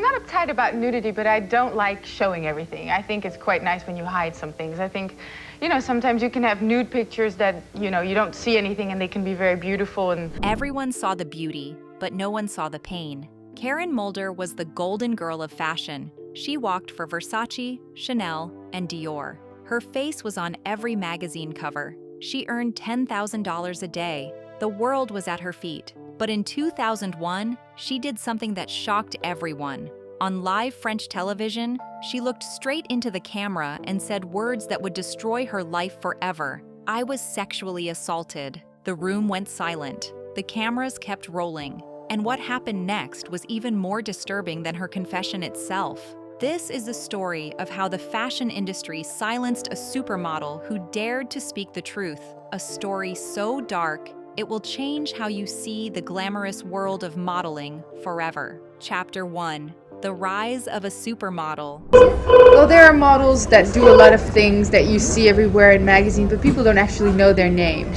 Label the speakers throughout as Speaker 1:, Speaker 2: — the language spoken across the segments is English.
Speaker 1: not uptight about nudity, but I don't like showing everything. I think it's quite nice when you hide some things. I think, you know, sometimes you can have nude pictures that, you know, you don't see anything and they can be very beautiful. And
Speaker 2: everyone saw the beauty, but no one saw the pain. Karen Mulder was the golden girl of fashion. She walked for Versace, Chanel, and Dior. Her face was on every magazine cover. She earned $10,000 a day. The world was at her feet. But in 2001, she did something that shocked everyone. On live French television, she looked straight into the camera and said words that would destroy her life forever. "I was sexually assaulted." The room went silent. The cameras kept rolling. And what happened next was even more disturbing than her confession itself. This is the story of how the fashion industry silenced a supermodel who dared to speak the truth. A story so dark, it will change how you see the glamorous world of modeling forever. Chapter 1. The Rise of a Supermodel.
Speaker 1: well, there are models that do a lot of things that you see everywhere in magazines, but people don't actually know their name.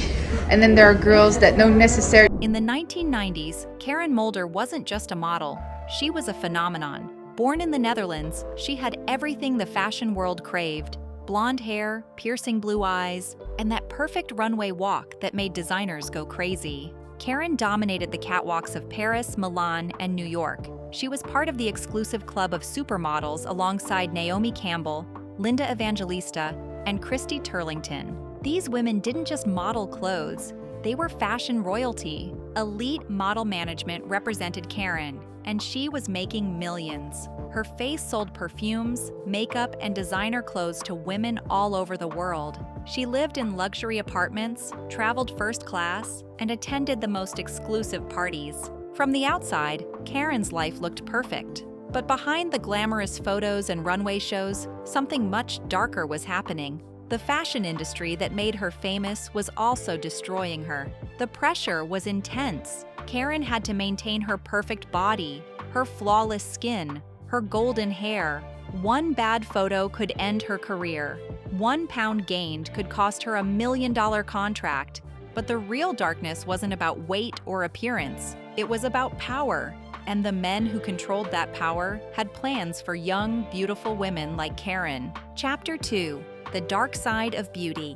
Speaker 1: And then there are girls that don't necessarily.
Speaker 2: In the 1990s, Karen Mulder wasn't just a model. She was a phenomenon. Born in the Netherlands, she had everything the fashion world craved. Blonde hair, piercing blue eyes, and that perfect runway walk that made designers go crazy. Karen dominated the catwalks of Paris, Milan, and New York. She was part of the exclusive club of supermodels alongside Naomi Campbell, Linda Evangelista, and Christy Turlington. These women didn't just model clothes, they were fashion royalty. Elite model management represented Karen, and she was making millions. Her face sold perfumes, makeup, and designer clothes to women all over the world. She lived in luxury apartments, traveled first class, and attended the most exclusive parties. From the outside, Karen's life looked perfect. But behind the glamorous photos and runway shows, something much darker was happening. The fashion industry that made her famous was also destroying her. The pressure was intense. Karen had to maintain her perfect body, her flawless skin, her golden hair. One bad photo could end her career. 1 pound gained could cost her $1 million contract. But the real darkness wasn't about weight or appearance. It was about power. And the men who controlled that power had plans for young, beautiful women like Karen. Chapter 2. The Dark Side of Beauty.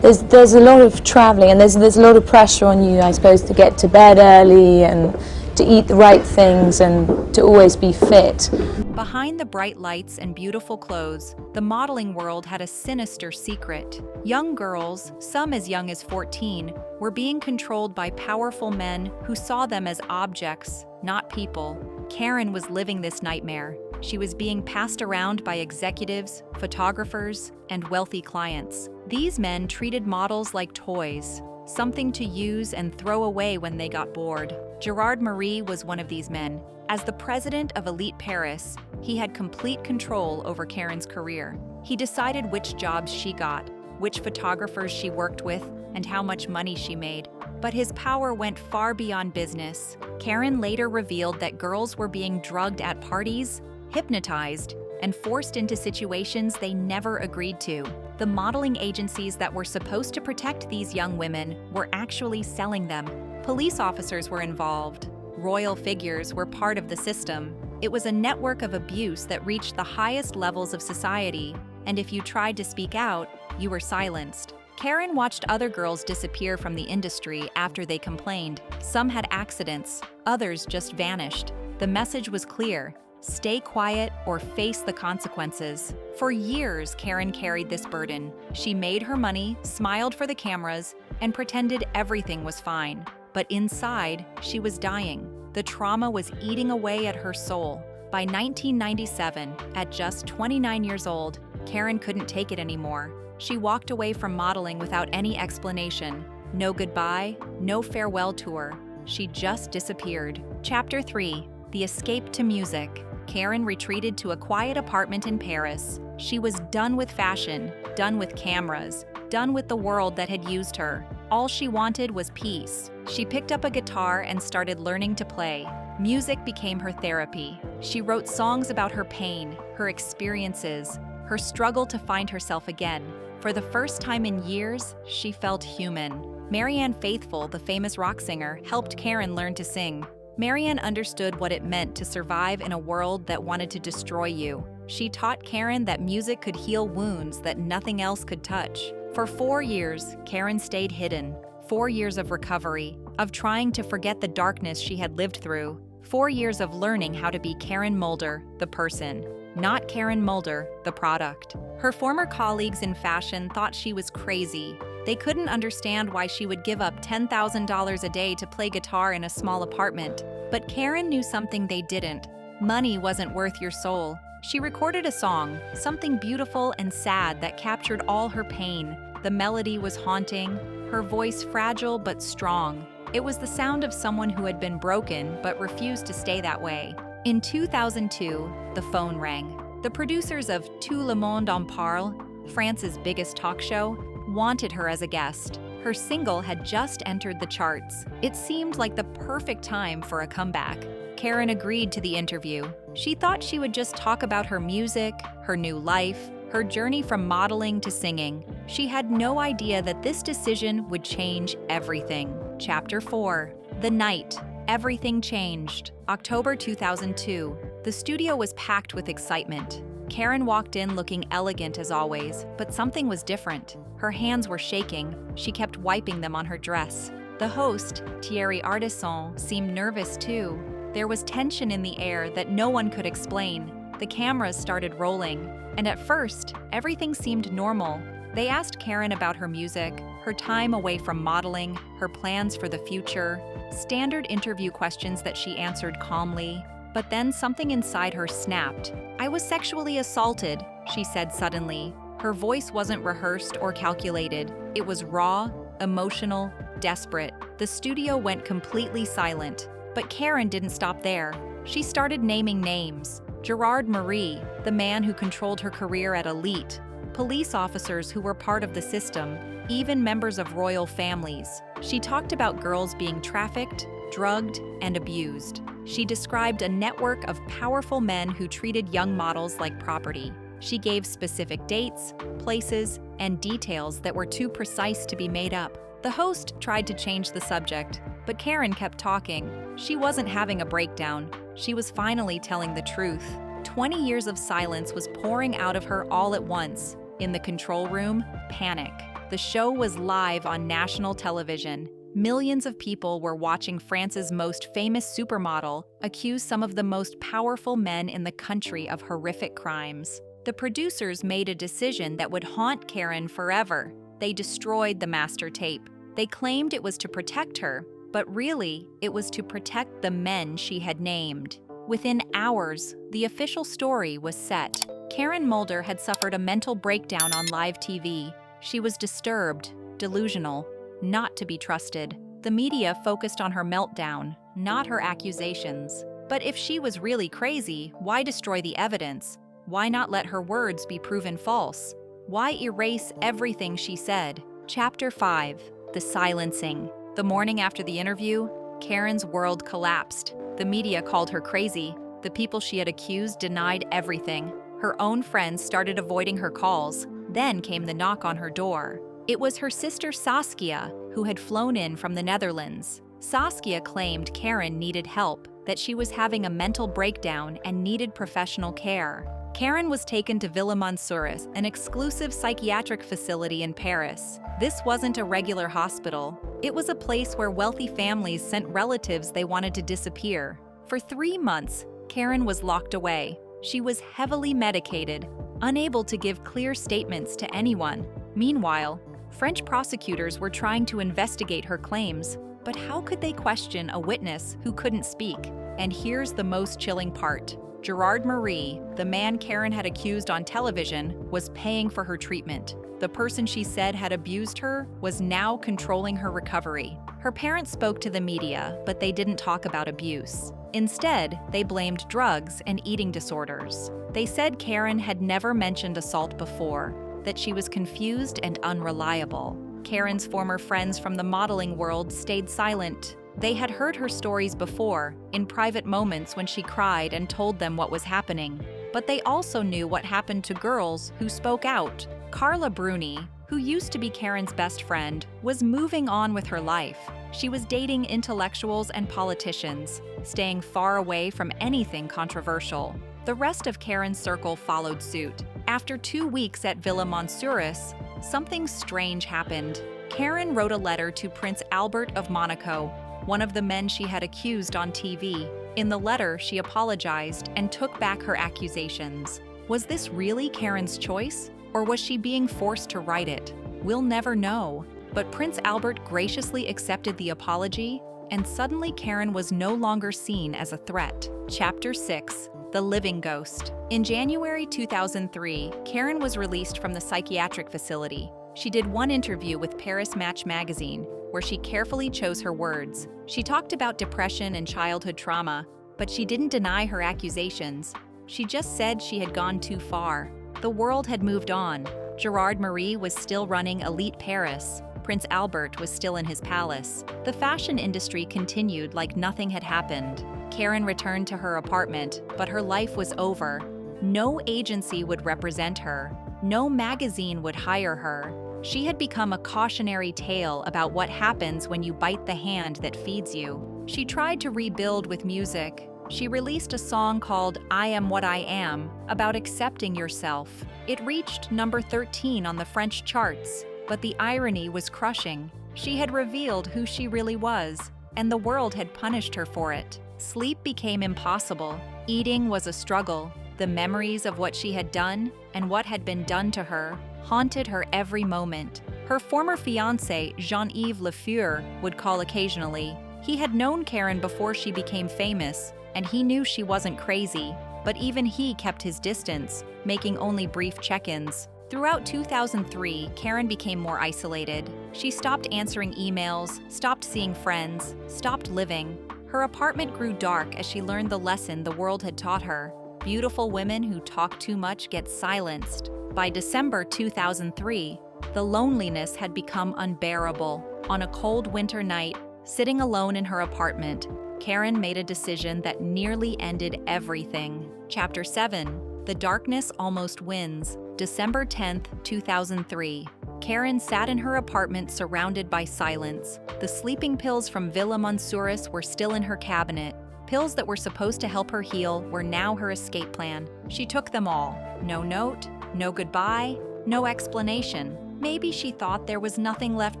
Speaker 3: There's a lot of traveling, and there's a lot of pressure on you, I suppose, to get to bed early and to eat the right things and to always be fit.
Speaker 2: Behind the bright lights and beautiful clothes, the modeling world had a sinister secret. Young girls, some as young as 14, were being controlled by powerful men who saw them as objects, not people. Karen was living this nightmare. She was being passed around by executives, photographers, and wealthy clients. These men treated models like toys, something to use and throw away when they got bored. Gerard Marie was one of these men. As the president of Elite Paris, he had complete control over Karen's career. He decided which jobs she got, which photographers she worked with, and how much money she made. But his power went far beyond business. Karen later revealed that girls were being drugged at parties, hypnotized, and forced into situations they never agreed to. The modeling agencies that were supposed to protect these young women were actually selling them. Police officers were involved. Royal figures were part of the system. It was a network of abuse that reached the highest levels of society, and if you tried to speak out, you were silenced. Karen watched other girls disappear from the industry after they complained. Some had accidents, others just vanished. The message was clear: stay quiet or face the consequences. For years, Karen carried this burden. She made her money, smiled for the cameras, and pretended everything was fine. But inside, she was dying. The trauma was eating away at her soul. By 1997, at just 29 years old, Karen couldn't take it anymore. She walked away from modeling without any explanation. No goodbye, no farewell tour. She just disappeared. Chapter 3. The Escape to Music. Karen retreated to a quiet apartment in Paris. She was done with fashion, done with cameras, done with the world that had used her. All she wanted was peace. She picked up a guitar and started learning to play. Music became her therapy. She wrote songs about her pain, her experiences, her struggle to find herself again. For the first time in years, she felt human. Marianne Faithfull, the famous rock singer, helped Karen learn to sing. Marianne understood what it meant to survive in a world that wanted to destroy you. She taught Karen that music could heal wounds that nothing else could touch. For 4 years, Karen stayed hidden. 4 years of recovery, of trying to forget the darkness she had lived through. 4 years of learning how to be Karen Mulder, the person, not Karen Mulder, the product. Her former colleagues in fashion thought she was crazy. They couldn't understand why she would give up $10,000 a day to play guitar in a small apartment. But Karen knew something they didn't. Money wasn't worth your soul. She recorded a song, something beautiful and sad that captured all her pain. The melody was haunting, her voice fragile but strong. It was the sound of someone who had been broken but refused to stay that way. In 2002, the phone rang. The producers of Tout le monde en parle, France's biggest talk show, wanted her as a guest. Her single had just entered the charts. It seemed like the perfect time for a comeback. Karen agreed to the interview. She thought she would just talk about her music, her new life, her journey from modeling to singing. She had no idea that this decision would change everything. Chapter 4. The night. Everything changed. October 2002. The studio was packed with excitement. Karen walked in looking elegant as always, but something was different. Her hands were shaking. She kept wiping them on her dress. The host, Thierry Ardisson, seemed nervous too. There was tension in the air that no one could explain. The cameras started rolling, and at first, everything seemed normal. They asked Karen about her music, her time away from modeling, her plans for the future, standard interview questions that she answered calmly. But then something inside her snapped. "I was sexually assaulted," she said suddenly. Her voice wasn't rehearsed or calculated. It was raw, emotional, desperate. The studio went completely silent. But Karen didn't stop there. She started naming names. Gerard Marie, the man who controlled her career at Elite, police officers who were part of the system, even members of royal families. She talked about girls being trafficked, drugged, and abused. She described a network of powerful men who treated young models like property. She gave specific dates, places, and details that were too precise to be made up. The host tried to change the subject, but Karen kept talking. She wasn't having a breakdown. She was finally telling the truth. 20 years of silence was pouring out of her all at once. In the control room, panic. The show was live on national television. Millions of people were watching France's most famous supermodel accuse some of the most powerful men in the country of horrific crimes. The producers made a decision that would haunt Karen forever. They destroyed the master tape. They claimed it was to protect her, but really, it was to protect the men she had named. Within hours, the official story was set. Karen Mulder had suffered a mental breakdown on live TV. She was disturbed, delusional, not to be trusted. The media focused on her meltdown, not her accusations. But if she was really crazy, why destroy the evidence? Why not let her words be proven false? Why erase everything she said? Chapter 5. The silencing. The morning after the interview, Karen's world collapsed. The media called her crazy. The people she had accused denied everything. Her own friends started avoiding her calls. Then came the knock on her door. It was her sister Saskia, who had flown in from the Netherlands. Saskia claimed Karen needed help, that she was having a mental breakdown and needed professional care. Karen was taken to Villa Montsouris, an exclusive psychiatric facility in Paris. This wasn't a regular hospital. It was a place where wealthy families sent relatives they wanted to disappear. For 3 months, Karen was locked away. She was heavily medicated, unable to give clear statements to anyone. Meanwhile, French prosecutors were trying to investigate her claims, but how could they question a witness who couldn't speak? And here's the most chilling part. Gerard Marie, the man Karen had accused on television, was paying for her treatment. The person she said had abused her was now controlling her recovery. Her parents spoke to the media, but they didn't talk about abuse. Instead, they blamed drugs and eating disorders. They said Karen had never mentioned assault before, that she was confused and unreliable. Karen's former friends from the modeling world stayed silent. They had heard her stories before, in private moments when she cried and told them what was happening. But they also knew what happened to girls who spoke out. Carla Bruni, who used to be Karen's best friend, was moving on with her life. She was dating intellectuals and politicians, staying far away from anything controversial. The rest of Karen's circle followed suit. After 2 weeks at Villa Monsuris, something strange happened. Karen wrote a letter to Prince Albert of Monaco, one of the men she had accused on TV. In the letter, she apologized and took back her accusations. Was this really Karen's choice, or was she being forced to write it? We'll never know. But Prince Albert graciously accepted the apology, and suddenly Karen was no longer seen as a threat. Chapter 6: The Living Ghost. In January 2003, Karen was released from the psychiatric facility. She did one interview with Paris Match magazine, where she carefully chose her words. She talked about depression and childhood trauma, but she didn't deny her accusations. She just said she had gone too far. The world had moved on. Gerard Marie was still running Elite Paris. Prince Albert was still in his palace. The fashion industry continued like nothing had happened. Karen returned to her apartment, but her life was over. No agency would represent her. No magazine would hire her. She had become a cautionary tale about what happens when you bite the hand that feeds you. She tried to rebuild with music. She released a song called I Am What I Am, about accepting yourself. It reached number 13 on the French charts, but the irony was crushing. She had revealed who she really was, and the world had punished her for it. Sleep became impossible. Eating was a struggle. The memories of what she had done and what had been done to her haunted her every moment. Her former fiancé, Jean-Yves Le Fur, would call occasionally. He had known Karen before she became famous, and he knew she wasn't crazy, but even he kept his distance, making only brief check-ins. Throughout 2003, Karen became more isolated. She stopped answering emails, stopped seeing friends, stopped living. Her apartment grew dark as she learned the lesson the world had taught her. Beautiful women who talk too much get silenced. By December 2003, the loneliness had become unbearable. On a cold winter night, sitting alone in her apartment, Karen made a decision that nearly ended everything. Chapter 7: The Darkness Almost Wins. December 10, 2003. Karen sat in her apartment surrounded by silence. The sleeping pills from Villa Monsuris were still in her cabinet. Pills that were supposed to help her heal were now her escape plan. She took them all. No note, no goodbye, no explanation. Maybe she thought there was nothing left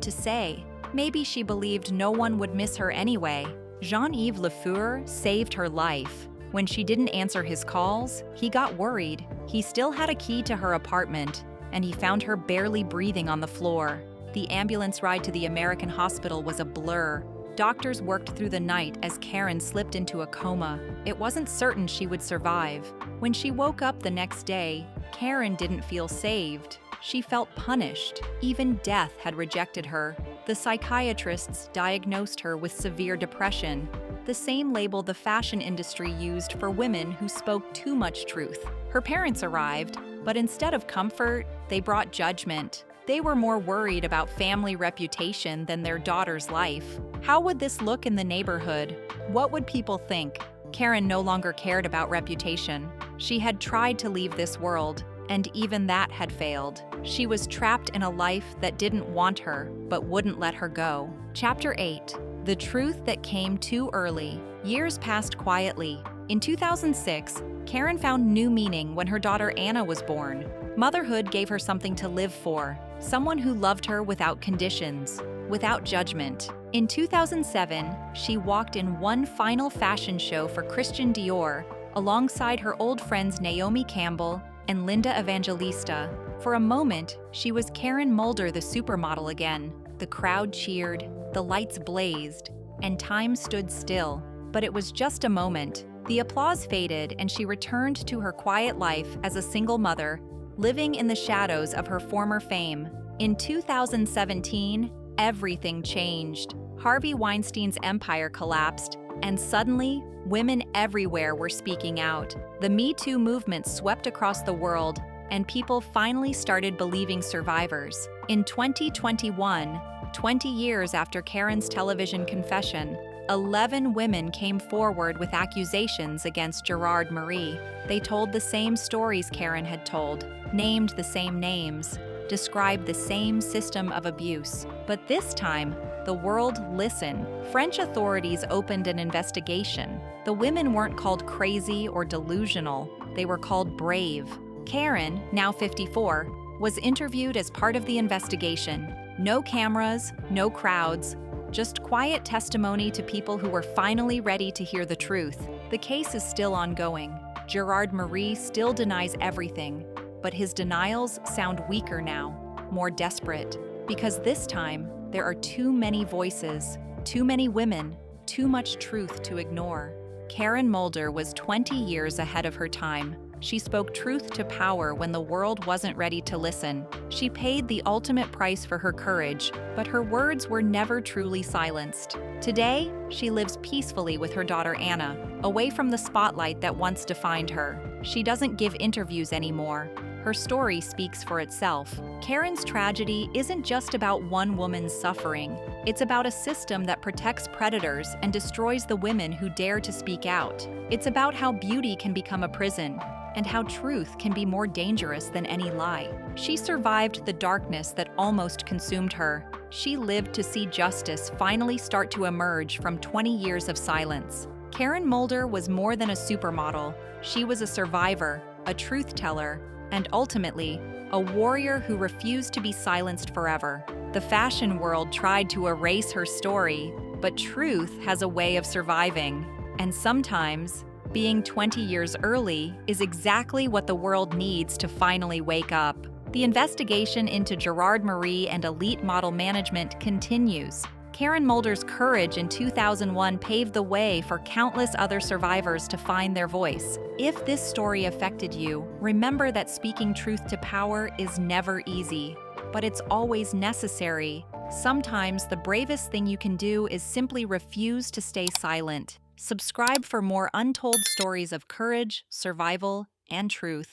Speaker 2: to say. Maybe she believed no one would miss her anyway. Jean-Yves Le Fur saved her life. When she didn't answer his calls, he got worried. He still had a key to her apartment, and he found her barely breathing on the floor. The ambulance ride to the American hospital was a blur. Doctors worked through the night as Karen slipped into a coma. It wasn't certain she would survive. When she woke up the next day, Karen didn't feel saved. She felt punished. Even death had rejected her. The psychiatrists diagnosed her with severe depression, the same label the fashion industry used for women who spoke too much truth. Her parents arrived, but instead of comfort, they brought judgment. They were more worried about family reputation than their daughter's life. How would this look in the neighborhood? What would people think? Karen no longer cared about reputation. She had tried to leave this world, and even that had failed. She was trapped in a life that didn't want her, but wouldn't let her go. Chapter 8: The Truth That Came Too Early. Years passed quietly. In 2006, Karen found new meaning when her daughter Anna was born. Motherhood gave her something to live for, someone who loved her without conditions, without judgment. In 2007, she walked in one final fashion show for Christian Dior, alongside her old friends Naomi Campbell and Linda Evangelista. For a moment, she was Karen Mulder, the supermodel again. The crowd cheered, the lights blazed, and time stood still. But it was just a moment. The applause faded, and she returned to her quiet life as a single mother, living in the shadows of her former fame. In 2017, everything changed. Harvey Weinstein's empire collapsed, and suddenly, women everywhere were speaking out. The Me Too movement swept across the world, and people finally started believing survivors. In 2021, 20 years after Karen's television confession, 11 women came forward with accusations against Gerard Marie. They told the same stories Karen had told, named the same names. described the same system of abuse. But this time, the world listened. French authorities opened an investigation. The women weren't called crazy or delusional, they were called brave. Karen, now 54, was interviewed as part of the investigation. No cameras, no crowds, just quiet testimony to people who were finally ready to hear the truth. The case is still ongoing. Gerard Marie still denies everything, but his denials sound weaker now, more desperate, because this time there are too many voices, too many women, too much truth to ignore. Karen Mulder was 20 years ahead of her time. She spoke truth to power when the world wasn't ready to listen. She paid the ultimate price for her courage, but her words were never truly silenced. Today, she lives peacefully with her daughter Anna, away from the spotlight that once defined her. She doesn't give interviews anymore. Her story speaks for itself. Karen's tragedy isn't just about one woman's suffering. It's about a system that protects predators and destroys the women who dare to speak out. It's about how beauty can become a prison, and how truth can be more dangerous than any lie. She survived the darkness that almost consumed her. She lived to see justice finally start to emerge from 20 years of silence. Karen Mulder was more than a supermodel. She was a survivor, a truth teller, and ultimately, a warrior who refused to be silenced forever. The fashion world tried to erase her story, but truth has a way of surviving. And sometimes, being 20 years early is exactly what the world needs to finally wake up. The investigation into Gerard Marie and elite model management continues. Karen Mulder's courage in 2001 paved the way for countless other survivors to find their voice. If this story affected you, remember that speaking truth to power is never easy, but it's always necessary. Sometimes the bravest thing you can do is simply refuse to stay silent. Subscribe for more untold stories of courage, survival, and truth.